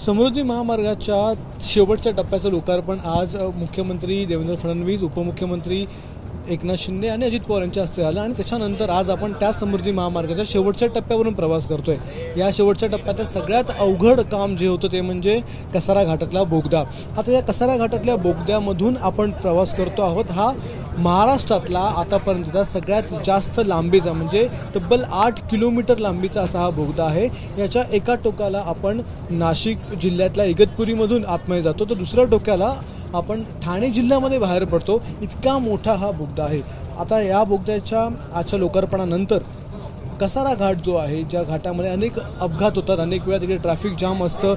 समृद्धी महामार्गाच्या शेवटच्या टप्प्याचं लोकार्पण आज मुख्यमंत्री देवेंद्र फडणवीस, उपमुख्यमंत्री एकनाथ शिंदे आणि अजित पवार यांच्या हस्ते झालं आणि त्याच्यानंतर आज आपण त्या समृद्धी महामार्गाच्या शेवटच्या टप्प्यावरून प्रवास करतोय। या शेवटच्या टप्प्यात सगळ्यात अवघड काम जे होतं ते म्हणजे कसारा घाटातला बोगदा। आता या कसारा घाटातल्या बोगद्यामधून आपण प्रवास करतो आहोत। हा महाराष्ट्रातला आतापर्यंतचा सगळ्यात जास्त लांबीचा म्हणजे तब्बल 8 किलोमीटर लांबीचा असा हा बोगदा आहे। याच्या एका टोकाला आपण नाशिक जिल्ह्यातल्या इगतपुरीमधून आतमध्ये जातो तर दुसऱ्या टोकाला आपण ठाणे जिल्ह्यामध्ये बाहेर पडतो। इतका मोठा हा बोगदा आहे। आता या बोगद्याच्या आजच्या लोकार्पणानंतर कसारा घाट जो आहे, ज्या घाटामध्ये अनेक अपघात होतात, अनेक वेळा तिकडे ट्रॅफिक जाम असतं,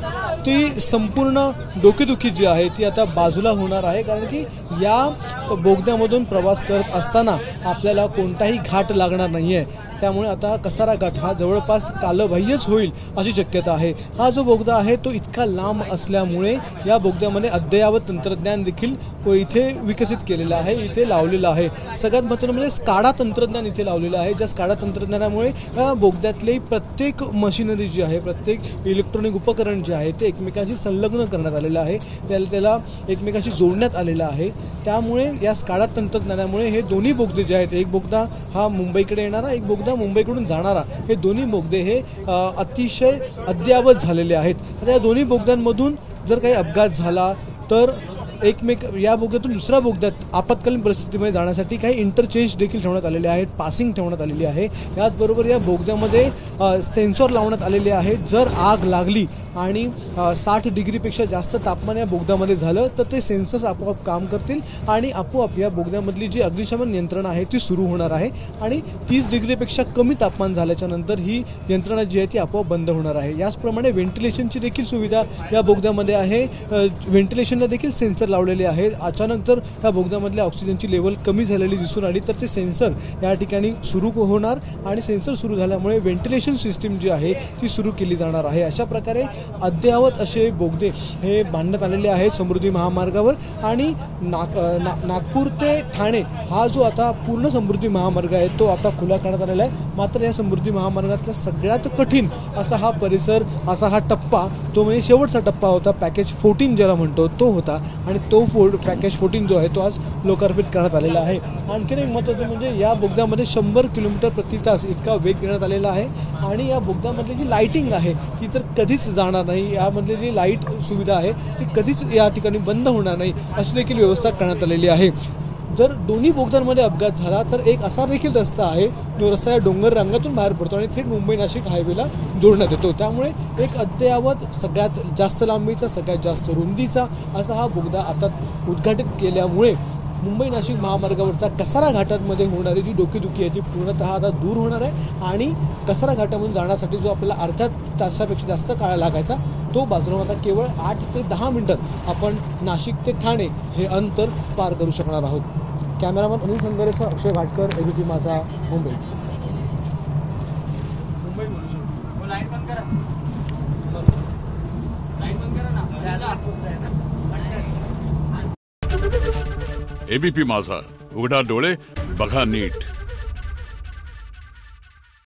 ती संपूर्ण डोकेदुखी जी आहे ती आता बाजूला होणार आहे। कारण की या बोगद्यामधून प्रवास करत असताना आपल्याला कोणताही घाट लागणार नाही आहे। त्यामुळे आता कसारा घाट हा जवळपास कालबाह्यच होईल अशी शक्यता आहे। हा जो बोगदा आहे तो इतका लांब असल्यामुळे या बोगद्यामध्ये अद्ययावत तंत्रज्ञान देखील इथे विकसित केलेलं आहे, इथे लावलेलं आहे। सगळ्यात महत्त्वाचं म्हणजे स्काडा तंत्रज्ञान इथे लावलेलं आहे। ज्या स्काडा तंत्रज्ञानामुळे या बोगद्यातले प्रत्येक मशिनरी जी आहे, प्रत्येक इलेक्ट्रॉनिक उपकरण जे आहे ते एकमेकांशी संलग्न करण्यात आलेलं आहे, त्याला एकमेकांशी जोडण्यात आलेलं आहे। त्यामुळे या स्काडा तंत्रज्ञानामुळे हे दोन्ही बोगदे जे आहेत, एक बोगदा हा मुंबईकडे येणारा, एक बोगदा मुंबईकडून जाणारा, हे दोन्ही बोगदे हे अतिशय अद्ययावत झालेले आहेत। आता या दोन्ही बोगद्यांमधून जर काही अपघात झाला तर या बोगद्यातून दुसऱ्या बोगद्यात आपत्कालीन परिस्थितीमध्ये जाण्यासाठी काही इंटरचेंज देखील ठेवण्यात आलेले आहेत, पासिंग ठेवण्यात आलेली आहे। याचबरोबर या बोगद्यामध्ये सेन्सॉर लावण्यात आलेले आहेत। जर आग लागली आणि 60 डिग्रीपेक्षा जास्त तापमान या बोगद्यामध्ये झालं तर ते सेन्सर्स आपोआप काम करतील आणि आपोआप या बोगद्यामधली जी अग्निशमन यंत्रणा आहे ती सुरू होणार आहे आणि 30 डिग्रीपेक्षा कमी तापमान झाल्याच्या नंतर ही यंत्रणा जी आहे ती आपोआप बंद होणार आहे। याचप्रमाणे व्हेंटिलेशनची देखील सुविधा या बोगद्यामध्ये आहे। व्हेंटिलेशनला देखील सेन्सर लावलेले आहेत। अचानक जर या बोगद्यामधल्या ऑक्सिजनची लेवल कमी झालेली दिसून आली तर ते सेन्सर या ठिकाणी सुरू होणार आणि सेन्सर सुरू झाल्यामुळे व्हेंटिलेशन सिस्टीम जी आहे ती सुरू केली जाणार आहे। अशा प्रकारे अद्ययावत असे बोगदे हे बांधण्यात आलेले आहेत समृद्धी महामार्गावर आणि नागपूर ते ठाणे हा जो आता पूर्ण समृद्धी महामार्ग आहे तो आता खुला करण्यात आलेला आहे। मात्र या समृद्धी महामार्गातला सगळ्यात कठीण असा हा परिसर, असा हा टप्पा, तो म्हणजे शेवटचा टप्पा होता, पॅकेज 14 ज्याला म्हणतो तो होता आणि तो पॅकेज 14 जो आहे तो आज लोकार्पित करण्यात आलेला आहे। आणखीन एक महत्त्वाचं म्हणजे या बोगद्यामध्ये 100 किलोमीटर प्रति तास इतका वेग देण्यात आलेला आहे आणि या बोगद्यामधली जी लाईटिंग आहे ती तर कधीच जाणार नाही। यामधली जी लाईट सुविधा आहे ती कधीच या ठिकाणी बंद होणार नाही अशी देखील व्यवस्था करण्यात आलेली आहे। जर दोन्ही बोगद्यांमध्ये अपघात झाला तर एक असा देखील रस्ता आहे जो रस्ता या डोंगर रांगातून बाहेर पडतो आणि थेट मुंबई नाशिक हायवेला जोडण्यात येतो। त्यामुळे एक अद्ययावत सगळ्यात जास्त लांबीचा, सगळ्यात जास्त रुंदीचा असा हा बोगदा आता उद्घाटित केल्यामुळे मुंबई नाशिक महामार्गावरचा कसारा घाटामध्ये होणारी जी डोकेदुखी आहे ती पूर्णतः आता दूर होणार आहे आणि कसारा घाटामधून जाण्यासाठी जो आपल्याला अर्ध्या तासापेक्षा जास्त काळ लागायचा तो बाजूला आता केवळ 8 ते 10 मिनिटात आपण नाशिक ते ठाणे हे अंतर पार करू शकणार आहोत। कॅमेरामन अनिल संगरेसह अक्षय भाटकर, एबीपी माझा, मुंबई। एबीपी माझा, उघडा डोळे बघा नीट।